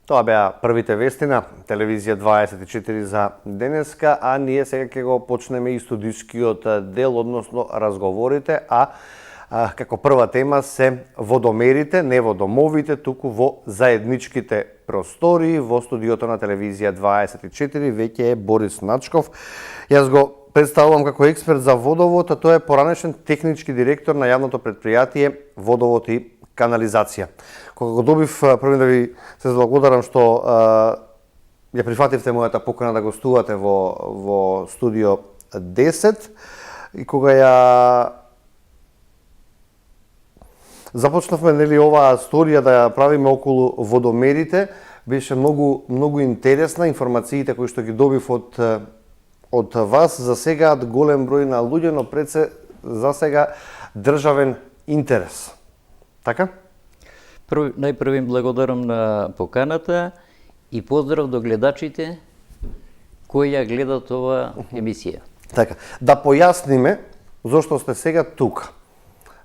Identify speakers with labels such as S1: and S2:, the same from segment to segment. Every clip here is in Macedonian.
S1: Тоа беа првите вести на телевизија 24 за денеска, а ние сега ќе го почнеме и студискиот дел, односно разговорите, како прва тема се водомерите, не во домовите, туку во заедничките простори. Во студиото на телевизија 24 веќе е Борис Начков. Јас го представувам како експерт за водовод, а тој е поранешен технички директор на јавното предпријатие Водовод и канализација. Кога го добив, првим да ви се благодарам што ја прифативте мојата покана да гостувате во студио 10 и кога ја започнавме оваа сторија да ја правиме околу водомерите, беше многу интересна. Информациите кои што ги добив од вас за сега голем број на луѓе, но пред се за сега државен интерес. Така?
S2: Најпрво им благодарам на поканата и поздрав до гледачите кои ја гледат ова емисија.
S1: Така, да појасниме зошто сте сега тука.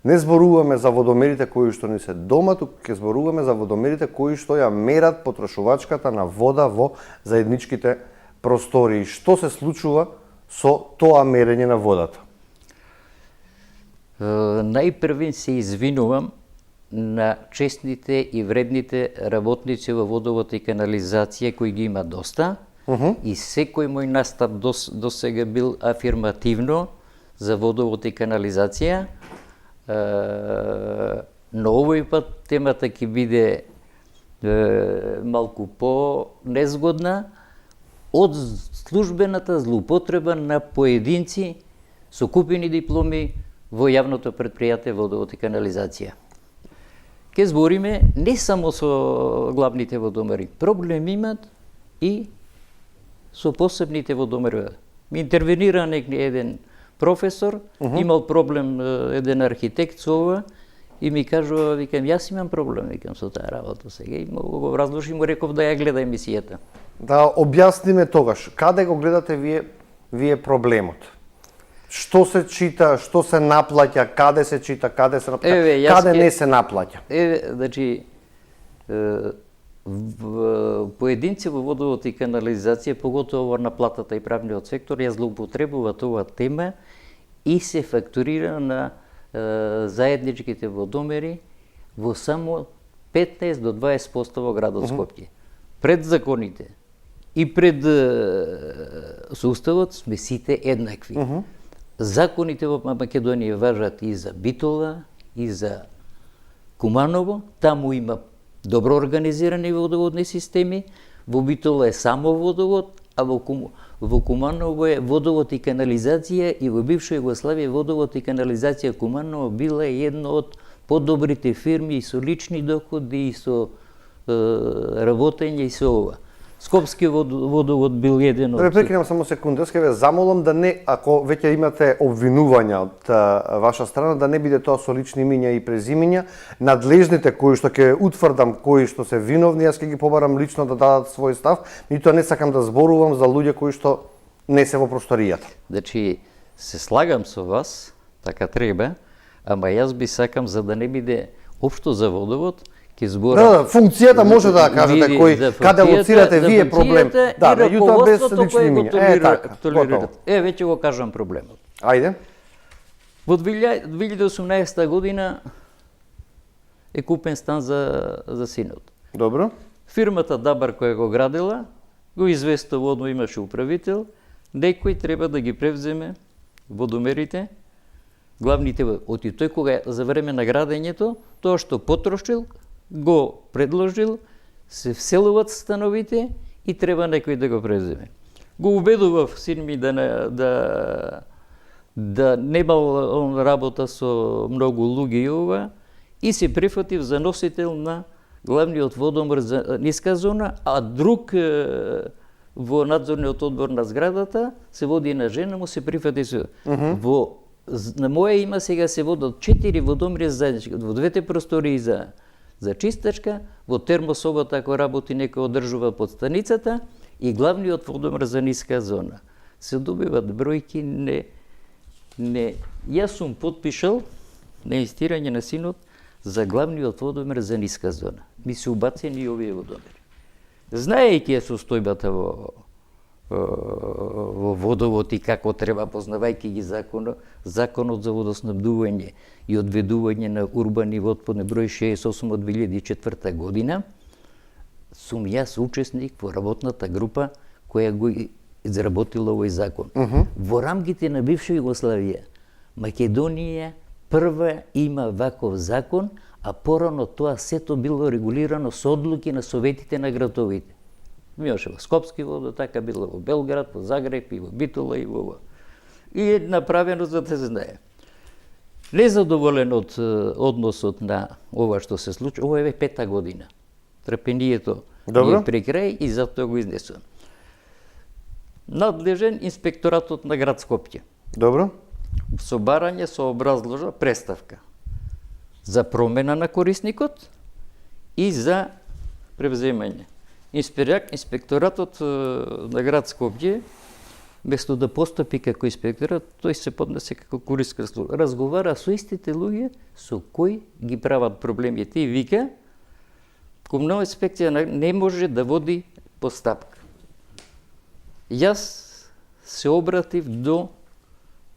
S1: Не зборуваме за водомерите кои што ни се дома, туку ќе зборуваме за водомерите кои што ја мерат потрошувачката на вода во заедничките простори. Што се случува со тоа мерење на водата?
S2: Најпрви се извинувам на честните и вредните работници во водовод и канализација кои ги има доста, и секој мој настап до сега бил афирмативно за водовод и канализација, но овој пат темата ќе биде малку по-незгодна од службената злоупотреба на поединци со купени дипломи во јавното предпријатие Водовод и канализација. Ке збориме не само со главните водомери. Проблем имат и со посебните водомери. Ми интервенира еден професор, имал проблем еден архитект со ова и ми кажува, викам, јас имам проблем, викам, со таа работа сега. И го разложи, му реков да ја гледа емисијата.
S1: Да објасниме тогаш, каде го гледате вие проблемот? Што се чита, што се наплаќа, каде се чита, каде се наплаќа, каде не се наплаќа?
S2: Значи, поединци во водовод и канализација, поготово во наплатата и правниот сектор, ја злоупотребуваат оваа тема и се фактурира на заедничките водомери во само 15 до 20% во градот Скопје. Пред законите и пред суставот сме сите еднакви. Законите во Македонија важат и за Битола, и за Куманово. Таму има добро организирани водоводни системи. Во Битола е само водовод, а во Куманово е водовод и канализација, и во бивша Југославија водовод и канализација Куманово била едно од подобрите фирми и со лични доходи, и со работење и со ова. Скопски водовод бил еден од...
S1: Прекинам само секунда, ќе ве замолам да не, ако веќе имате обвинувања од ваша страна, да не биде тоа со лични имиња и презимиња. Надлежните кои што ќе утврдам кои што се виновни, јас ќе ги побарам лично да дадат свој став, ниту не сакам да зборувам за луѓе кои што не се во просторијата.
S2: Значи, се слагам со вас, така треба, ама јас би сакам за да не биде општо за водовод,
S1: да, функцијата може да кажете кој каде лоцирате вие проблем. Да, меѓутоа без лични имиња. Така.
S2: Веќе го кажам проблемот.
S1: Ајде.
S2: Во 2018 година е купен стан за синот.
S1: Добро.
S2: Фирмата Дабар која го градила, го известува, одно имаше управител, некој треба да ги превземе водомерите, главните оти тој кога за време на градењето, тоа што потрошил, го предложил, се вселуват становите и треба некој да го преземе. Го убедував син ми да немал работа со многу луѓе и ова, и се прифатив за носител на главниот водомер за ниска зона, а друг во надзорниот одбор на зградата се води на жена му, се прифати се. На моја има сега се водат 4 водомери заеднички, во двете простории за чистачка, во термособата ако работи некој одржува под станицата и главниот водомер за ниска зона. Се добиват бројки, Јас сум подпишал на инстирање на синот за главниот водомер за ниска зона. Ми се убацени и овие водомери. знаејќи ја состојбата во водовод и како треба, познавајќи ги законот за водоснабдување и одведување на урбани вод под број 68 од 2004 година, сум јас учесник во работната група која го изработила овој закон. Во рамките на бивша Југославија, Македонија прва има ваков закон, а порано тоа сето било регулирано со одлуки на советите на градовите. Имаше во Скопски водо, така било во Белград, во Загреб и во Битола и во... И е направено за да се знае. Незадоволен од односот на ова што се случи, ова е 5-та година. Трпението е при крај и затоа го изнесувам. Надлежен инспекторатот на град Скопје.
S1: Добро.
S2: Со барање со образложа преставка за промена на корисникот и за превземање. Инспекторатот на град Скопје, место да постапи како инспекторат, тој се поднесе како користка служба. Разговара со истите луѓе со кои ги прават проблемите и вика, комунална инспекција не може да води постапка. Јас се обратив до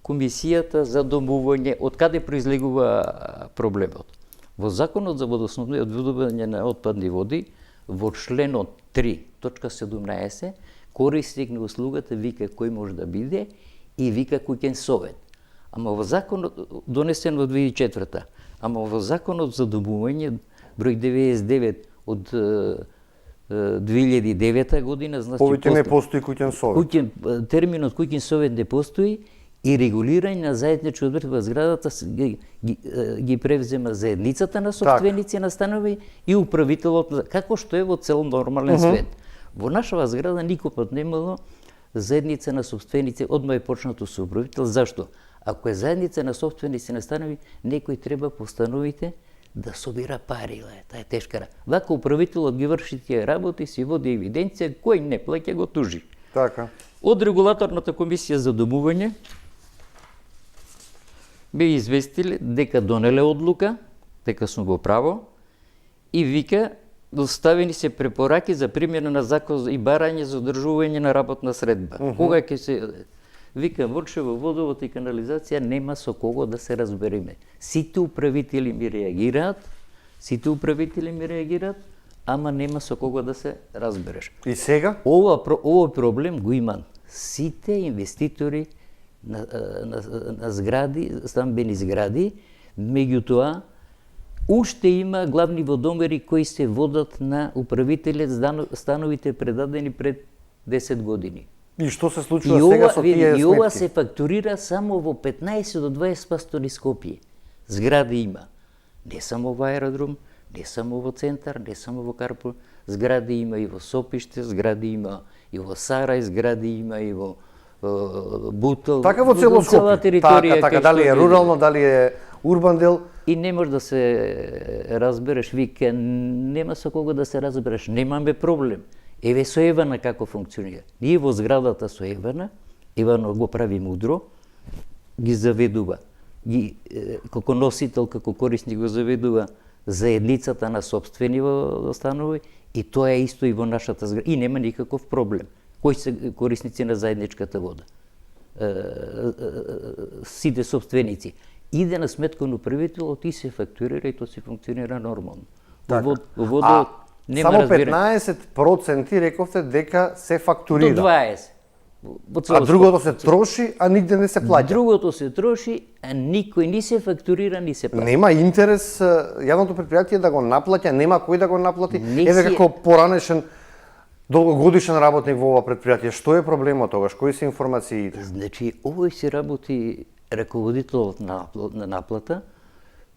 S2: Комисијата за домување, од каде произлегува проблемот. Во Законот за водоснабдување и одведување на отпадни води, во членот 3.17, корисник на услугата вика кој може да биде и вика куќен совет. Ама во законот, донесен во 2004, ама во Законот за домување, број 99 од 2009 година, значи
S1: повеќе не постои куќен совет.
S2: Терминот куќен совет не постои и регулирање на заедничко одбор во зградата ги превзема заедницата на собственици на станови и управителот, како што е во цел нормален свет. Во нашава зграда никогаш немало заедница на собственици, одма е почнато со управител. Зашто? Ако е заедница на собственици на станови, некој треба по становите да собира пари, таа е тешка. Вака управителот ги врши тие работи, си води евиденција, кој не плаќа го тужи.
S1: Така.
S2: Од регулаторната комисија за домување бе известиле дека донеле одлука, дека сум во право, и вика, доставени се препораки за примена на закон и барање за одржување на работна средба. Кога ќе се... Вика, Ворчево водовод и канализација нема со кого да се разбереме. Сите управители ми реагираат, ама нема со кого да се разбереш.
S1: И сега?
S2: Ова проблем го иман сите инвеститори на згради, стамбени згради, меѓутоа уште има главни водомери кои се водат на управителят становите предадени пред 10 години.
S1: И што се случува сега со тие сметки?
S2: И ова се фактурира само во 15 до 20% низ Скопје. Згради има. Не само во аеродром, не само во центар, не само во Карпо. Згради има и во Сопиште, згради има и во Сарај, згради има и во Бутел.
S1: Така во цело Скопје. Така, дали е рурално, дали е урбан дел.
S2: И не може да се разбереш, вика, нема со кого да се разбереш, немаме проблем. Еве со Евана како функционира. Ние во зградата со Евана, Евано го прави мудро, ги заведува. Како носител, како корисник го заведува заедницата на собствени станови и тоа е исто и во нашата зграда. И нема никаков проблем. Кои се корисници на заедничката вода? Сите собственици. Иде на сметка на управителот и се фактурира и тоа се функционира нормално.
S1: Така.
S2: Во водот нема
S1: само
S2: разбирање.
S1: 15% рековте дека се фактурира.
S2: До 20.
S1: А другото се троши, а нигде не се плаќа.
S2: Другото се троши, а никој ни се фактурира, ни се плаќа.
S1: Нема интерес јавното предпријатие да го наплаќа, нема кој да го наплати. Еве како поранешен долгогодишен работник во ова предпријатие, што е проблемот тогаш? Кои се информациите?
S2: Значи, овој се работи раководителот на наплата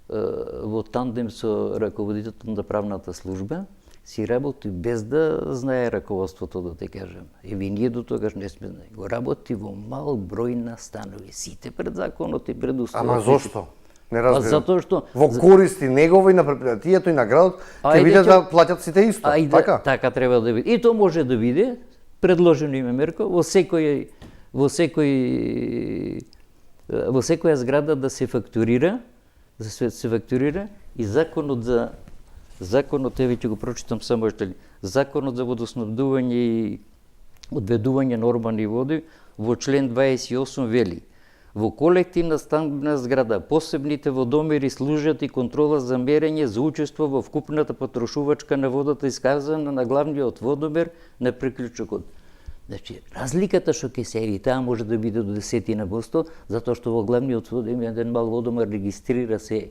S2: во тандем со раководителот на правната служба, си работи без да знае раководството, да те кажем. Еве ние до тогаш не сме знаели. Го работи во мал број на станови, сите пред законот и пред уставот.
S1: Ама зошто? Не разбирам.
S2: Затоа што
S1: во користи негово и на предпријатието и на градот ќе биде да плаќат сите исто, така?
S2: Така треба да биде. И тоа може да биде предложено име мерко во секоја зграда да се фактурира, и законот за Законот, еве ќе го прочитам само уште ли. Законот за водоснабдување и одведување на урбани води во член 28 вели: во колективна стамбена зграда посебните водомери служат и контрола за мерење за учество во вкупната потрошувачка на водата исказана на главниот водомер на приклучокот. Значи, разликата што ќе се яви таа може да биде до 10%, затоа што во главниот водомер еден мал водомер регистрира се,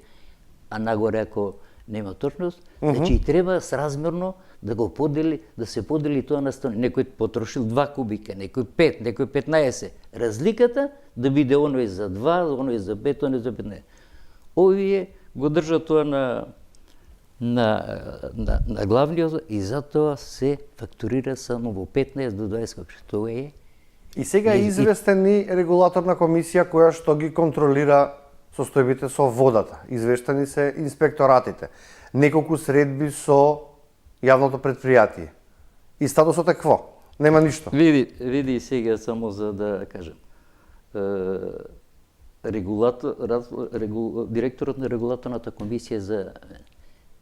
S2: а нагоре ако нема точност, значи треба сразмерно да го подели, да се подели тоа на страни. Некој потрошил 2 кубика, некој 5, некој 15. Разликата да биде оној за 2, оној за 5, оној за 15. Овие го држат тоа на главниот и затоа се фактурира само во 15 до 20, што е.
S1: И сега е известен и регулаторна комисија која што ги контролира состојбите со водата. Извештени се инспекторатите. Неколку средби со јавното предпријатие. И статусот е кво? Нема ништо.
S2: Види сега само за да кажем. Директорот на регулаторната комисија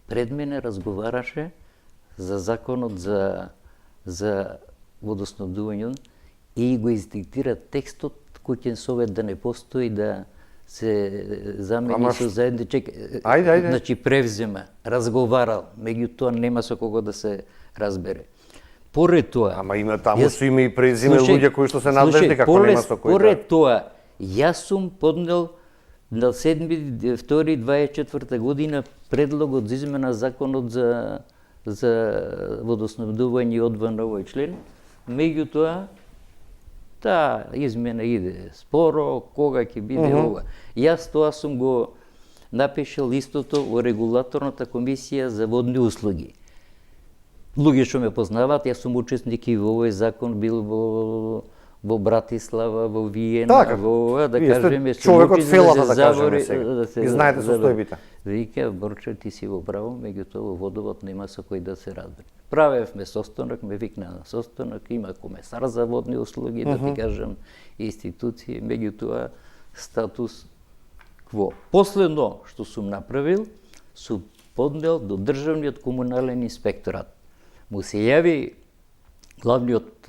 S2: пред мене разговараше за законот за водоснабдување и го издиктира текстот кој ќе совет да не постои, да се замени со заедничек.
S1: Ајде.
S2: Значи превзема, разговарал, меѓутоа нема со кого да се разбере. Поред тоа,
S1: Ама има таму што има и презиме луѓе кои што се надлежни, како нема со кој.
S2: Поред тоа, јас сум поднел на 7.2.24 година предлогот за измена законот за водоснабдување и одван на овој член. Меѓутоа, таа измена иде споро, кога ќе биде ова. Јас тоа сум го напишал истото во регулаторната комисија за водни услуги. Луѓе што ме познаваат, јас сум учесник и во овој закон, бил во Братислава, во Виена, во да кажеме,
S1: човекот фелата да кажеме сега. И знаете состојбите.
S2: Вика, Борче, ти си во право, меѓутоа во водовод нема со кој да се разбере. Правевме состанок, ме викна на состанок, има комесар за водни услуги, да ти кажам, институции, меѓутоа статус кво. Последно што сум направил, сум поднел до Државниот комунален инспекторат. Му се јави главниот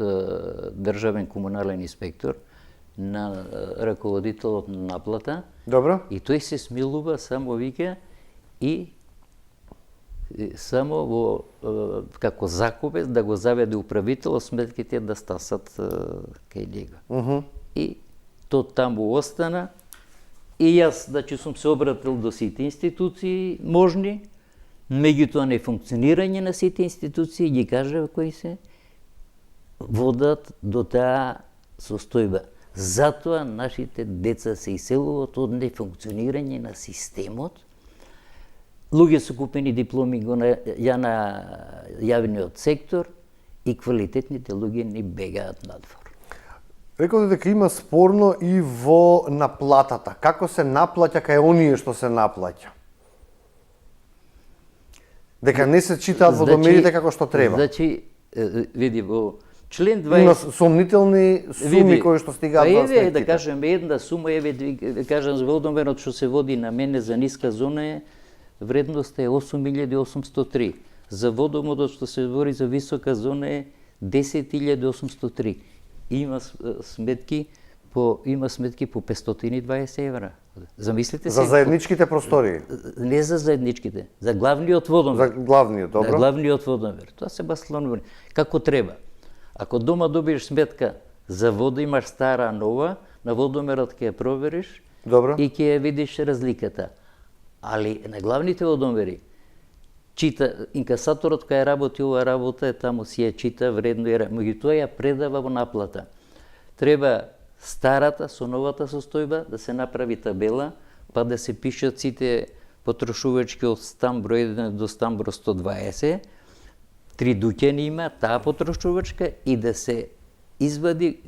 S2: државен комунален инспектор на раководителот на наплата.
S1: Добро.
S2: И тој се смилува, само вика, и само во како заковез да го заведе управител, сметките да стасат кај него. И то таму остана. И јас, значи, сум се обратил до сите институции можни, меѓутоа нефункционирање на сите институции ги кажа кои се водат до таа состојба. Затоа нашите деца се иселуваат од нефункционирање на системот. Луѓе со купени дипломи го на јавниот сектор и квалитетните луѓе ни бегаат надвор.
S1: Рековте дека има спорно и во наплатата. Како се наплаќа кај оние што се наплаќа? Дека не се читаат водомерите како што треба.
S2: Значи, види, во член 20...
S1: Има сомнителни суми кои што стигаат во сметките.
S2: Да кажем, една сума, да кажем, за водомерот што се води на мене за ниска зона вредноста е 8.803. За водомерот што се води за висока зона е 10.803. Има сметки по 520 евра. Замислите се.
S1: За заедничките простории?
S2: Не за заедничките, за главниот водомер.
S1: За главниот, добро.
S2: За главниот водомер. Тоа се баслоновани. Како треба. Ако дома добиеш сметка за вода, имаш стара, нова, на водомерот ќе ја провериш.
S1: Добро.
S2: И ќе ја видиш разликата. Али на главните водомери, чита, инкасаторот кај работи ова работа, таму си ја чита вредно и меѓутоа ја предава во наплата. Треба старата со новата состојба да се направи табела, па да се пишат сите потрошувачки од стан број 1 до стан број 120, 3 дуќани има таа потрошувачка и да се извади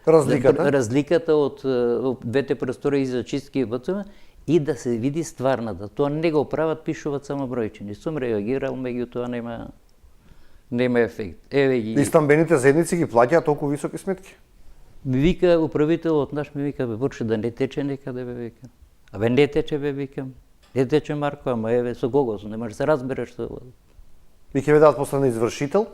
S2: разликата од двете простори за чистки и ВЦМ и да се види стварната. Тоа не го прават, пишуваат само бројче. Не сум реагирал, меѓутоа нема ефект. Еве ги.
S1: И стамбените заедници ги плаќаат толку високи сметки?
S2: Ми вика управителот наш, ми вика, бе, Борче, да не тече некаде, бе, викам. Абе, не тече, бе, викам. Не тече Марко, ама еве со кого, не можеш да се разбереш што.
S1: И ќе ве дадат после на извршител?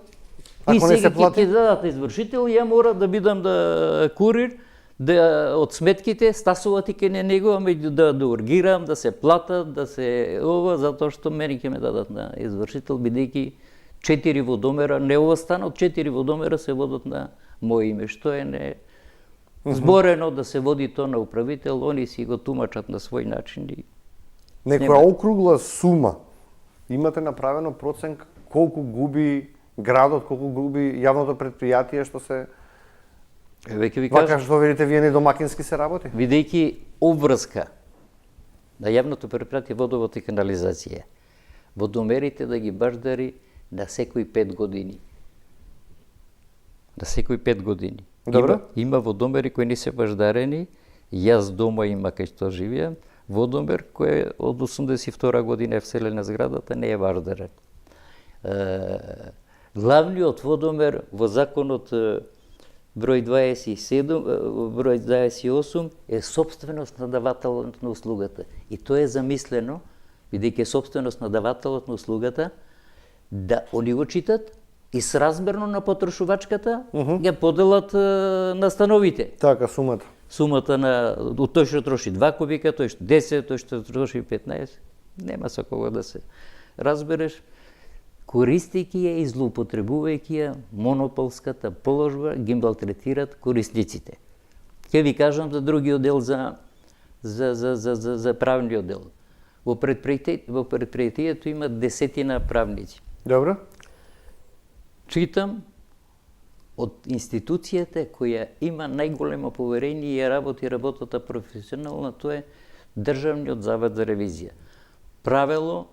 S2: И
S1: Ако не
S2: сега
S1: се плати?
S2: ќе дадат извршител, ја мора да бидам да курир, да од сметките стасувате ке него, ама и да ургирам, да се платат, да се ова, затоа што мене ќе ме дадат на извршител, бидејќи 4 водомера, не ова стана, од 4 водомера се водат на моје име, што е не зборено да се води тоа на управител, они си го тумачат на свој начин.
S1: Некоја округла сума, имате направено проценка колку губи градот, колку губи јавното предпријатие што се
S2: Веќе ви
S1: вака
S2: кажам,
S1: што верите вие недомакински се работи?
S2: бидејќи обврска на јавното предпријатие водовод и канализација, водомерите да ги баждари на секои 5 години. На секои 5 години.
S1: Добро.
S2: Има водомери кои не се баждарени, јас дома има кај што живеам, водомер кој од 82 година е вселена зградата, не е баждарен. Главниот водомер во законот број 27, број 28 е собственост на давателот на услугата. И тоа е замислено, бидејќи е собственост на давателот на услугата, да они го читат и сразмерно на потрошувачката ја поделат на становите.
S1: Така, сумата.
S2: Сумата на тој што троши 2 кубика, тој што 10, тој што троши 15, нема со кого да се разбереш. Користејќи ја и злоупотребувајќи ја монополската положба, ги малтретират корисниците. Ќе ви кажам за другиот дел за правниот дел. Во предпријатието има 10 правници.
S1: Добро?
S2: Читам од институцијата која има најголемо поверение и ја работи работата професионално, тоа е Државниот завод за ревизија. Правело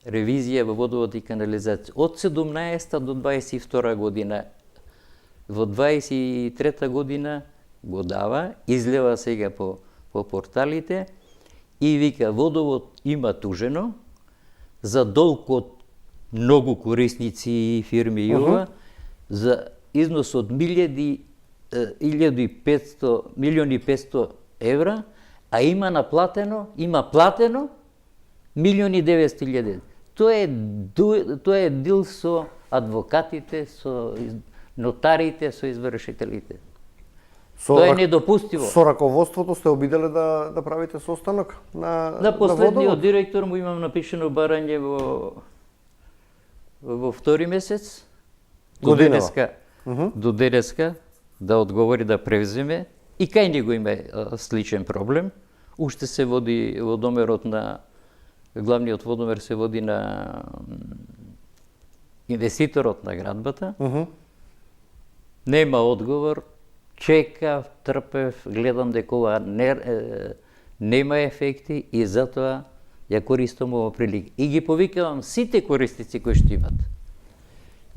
S2: ревизија во водовод и канализација од 17 до 22 година. Во 23 година го дава, излева сега по порталите и вика водовод има тужено за долг од многу корисници и фирми и ова, за износ од 1.500 евра, а има платено 1.900.000. Тоа е дил со адвокатите, со нотарите, со извршителите. Тоа е недопустиво.
S1: Со раководството сте обиделе да правите состанок на
S2: последниот директор му имам напишено барање во втори месец. До денеска да одговори да превземе и кај него има сличен проблем. Уште се води водомерот на главниот водомер се води на инвеститорот на градбата. Нема одговор. Чекав, трпев, гледам дека ова нема ефекти и затоа ја користам ова прилика. И ги повикавам сите корисници кои што имат.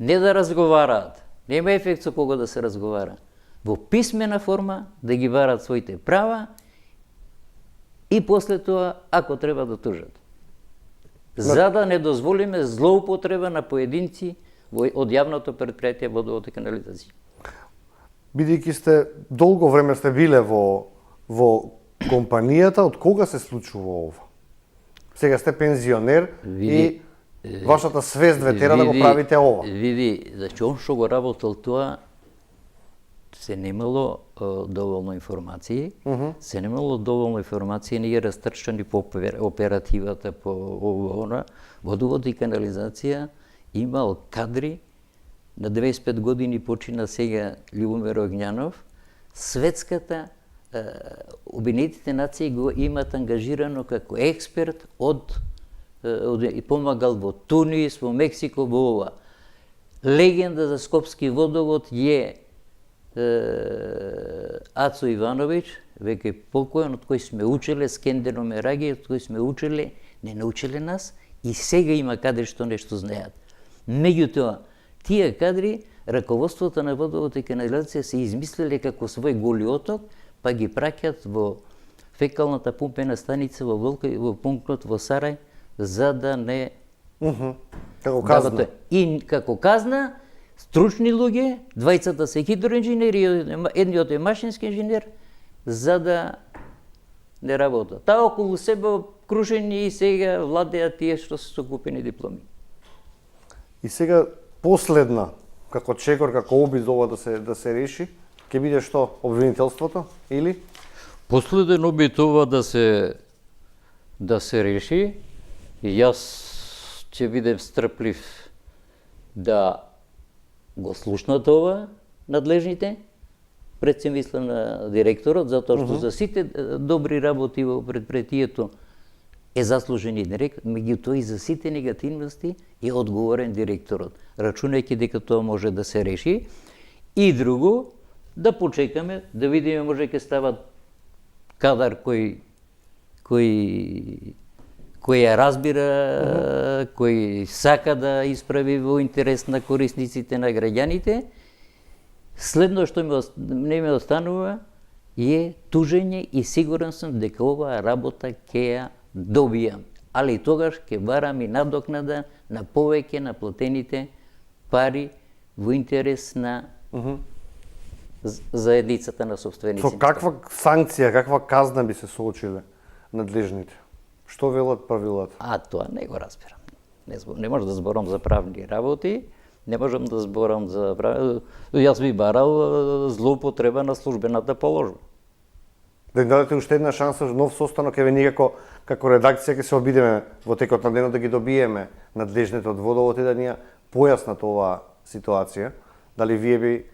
S2: Не да разговараат. Нема ефект со кого да се разговара. Во писмена форма да ги барат своите права и после тоа, ако треба, да тужат. За да не дозволиме злоупотреба на поединци од јавното предпријатие водовод и канализација.
S1: Бидејќи сте долго време сте биле во компанијата, од кога се случува ова? Сега сте пензионер и вашата свест ве тера да го правите ова.
S2: Види, значи он што го работел тоа, се немало доволно информации, не е растрчани по оперативата, по ова, водовод и канализација имал кадри. На 95 години почина сега Љубомир Огњанов. Светската Обединетите нации го имат ангажирано како експерт и помагал во Тунис, во Мексико, во ова. Легенда за Скопски водовод е Ацо Ивановиќ, веќе покојан, од кој сме учеле, Скендено Мераги, од кој сме учеле, не научеле нас и сега има кадри што нешто знаат. Меѓутоа, тие кадри, раководството на водовод и канализација се измислиле како свој голи оток, па ги праќат во фекалната пумпена станица во пунктот во Сарај, за да не...
S1: Како казна.
S2: И како казна, стручни луѓе, двајцата се хидроинженери, едниот е машински инженер, за да не работа. Таа околу себе кружени и сега владеа тие што се сокупени дипломи.
S1: И сега последна, како чекор, како обид ова да се реши, ќе биде што, обвинителството или?
S2: Последен обид ова да се реши, и јас ќе бидем стрплив да го слушнат ова надлежните, пред се мислам на директорот, затоа што за сите добри работи во предпријатието е заслужен и директор, меѓутоа и за сите негативности е одговорен директорот, рачунајќи дека тоа може да се реши. И друго, да почекаме, да видиме може ќе стават кадар кој ја разбира, кој сака да исправи во интерес на корисниците, на граѓаните. Следно што не ме останува е тужење и сигурен сум дека оваа работа ќе ја добијам. Али тогаш ќе барам и надокнада на повеќе на платените пари во интерес на заедницата на собствениците.
S1: Со каква санкција, каква казна би се соочиле надлежните? Што велат правилата?
S2: Тоа не го разбирам. Не можам да зборам за правни работи, не можам да зборам за Јас би барал злоупотреба на службената положба.
S1: Да им дадете уште една шанса, нов состанок, еве ние како редакција ќе се обидеме во текот на денот да ги добиеме надлежните од водовод и да ни ја појаснат оваа ситуација. Дали вие би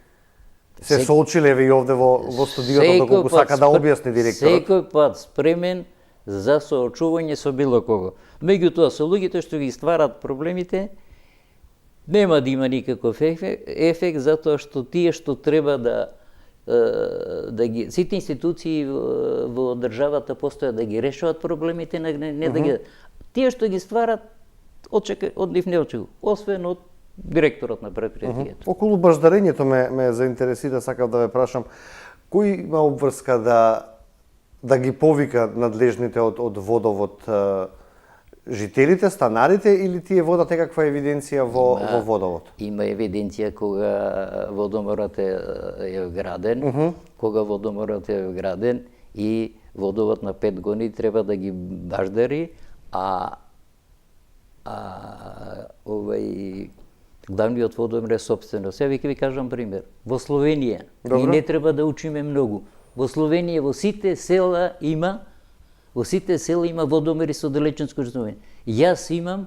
S1: се соочиле еве и овде во студиото доколку сака да објасни директорот?
S2: Секој пат спремен за соочување со било кого. Меѓутоа, со луѓето што ги стварат проблемите, нема да има никаков ефект, затоа што тие што треба сите институции во државата постојат да ги решават проблемите, не да ги... Тие што ги стварат, од нив не очекува, освен од директорот на предпријатието.
S1: Околу баждарењето ме заинтересира, сакав да ве прашам, кој има обврска да ги повика надлежните од водовод, жителите, станарите или тие водат некаква евиденција во водовод?
S2: Има евиденција кога водомерот е вграден, кога водомерот е вграден и водовод на 5 години треба да ги баждари, главниот водомер е собствено. Сега ќе ви кажам пример. Во Словенија, ние не треба да учиме многу. Во Словенија во сите села има водомери со далечинско чувствување. Јас имам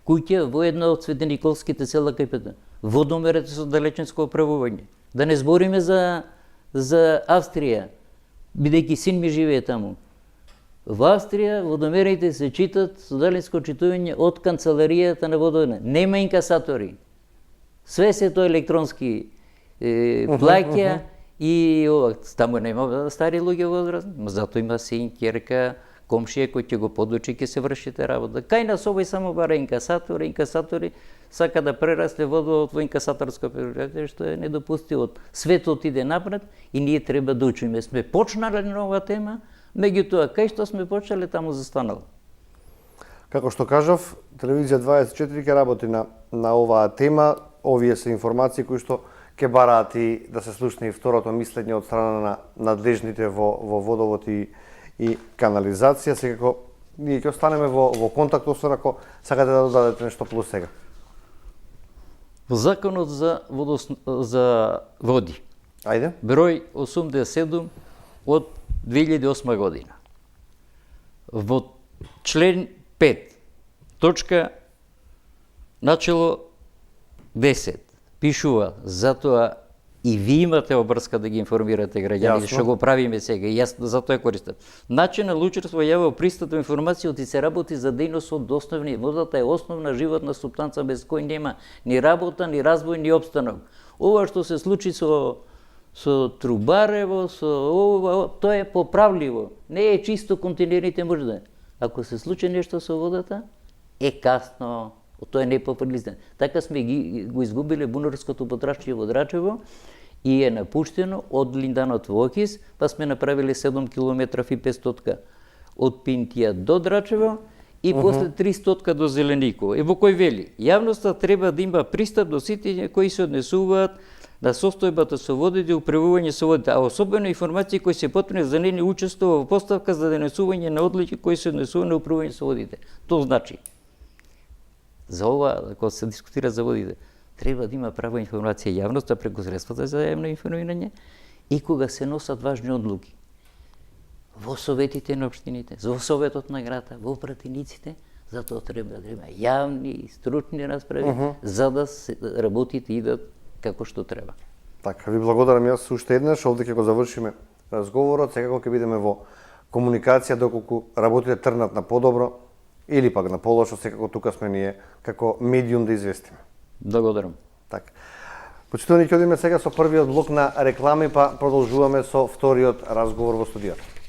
S2: куќа во едно од Светониколските села кај Петна. Водомерот со далечинско оправување. Да не збориме за Австрија, бидејќи син ми живее таму. Во Австрија водомерите се читат со далечинско читување од канцеларијата на водовод. Нема инкасатори. Све се тоа електронски плаќа. И таму нема стари луѓе возрастни, затоа има син, ќерка, комшија кој ќе го подучи, ќе се вршите работа. Кај нас овој само бара инкасатори сака да прерасте водовод во инкасаторско предпријатие, што е недопустиво. Светот иде напред и ние треба да учиме. Сме почнале на оваа тема, меѓутоа кај што сме почнале таму застанало.
S1: Како што кажав, телевизија 24 ќе работи на оваа тема. Овие се информации кои што ќе бараат и да се слушне и второто мислење од страна на надлежните во водовод и канализација. Секако, ние ќе останеме во контакт, освен ако сакате да додадете нешто плюс сега.
S2: Во Законот за води,
S1: Ајде.
S2: број 87 од 2008 година, во член 5, точка начело 10, пишува, затоа и ви имате обрска да ги информирате граѓаните, што го правиме сега, и јас затоа ја користам. Начин на лучерство јава пристап до информација и се работи за дејност од основни. Водата е основна животна супстанца без кој нема ни работа, ни развој, ни опстанок. Ова што се случи со Трубарево, тоа е поправливо. Не е чисто континерите можда. Ако се случи нешто со водата, е касно. Тоа е непоправливо. Така сме го изгубиле бунарското потрашче во Драчево и е напуштено од Линданот во Охис, па сме направили 7 км и 500 од Пинтија до Драчево и после 300 до Зелениково. Во кој вели, јавноста треба да има пристап до сите кои се однесуваат на состојбата со водите и управување со водите, а особено информации кои се потребни за нени учество во поставка за донесување на одлуки кои се однесуваат на управување со водите. Тоа значи, за ова, кога се дискутира за водите, треба да има права информација јавноста преку средствата за јавно информирање и кога се носат важни одлуки. Во советите на општините, во советот на града, во пратениците, затоа треба да има јавни и стручни расправи, за да се работите идат како што треба.
S1: Така, ви благодарам јас уште еднаш, овде ќе го завршиме разговорот, секако ќе бидеме во комуникација доколку работите трнат на подобро или пак на полошо, секако тука сме ние како медиум да известиме.
S2: Благодарам.
S1: Така. Почитувани, ќе одиме сега со првиот блок на реклами, па продолжуваме со вториот разговор во студиото.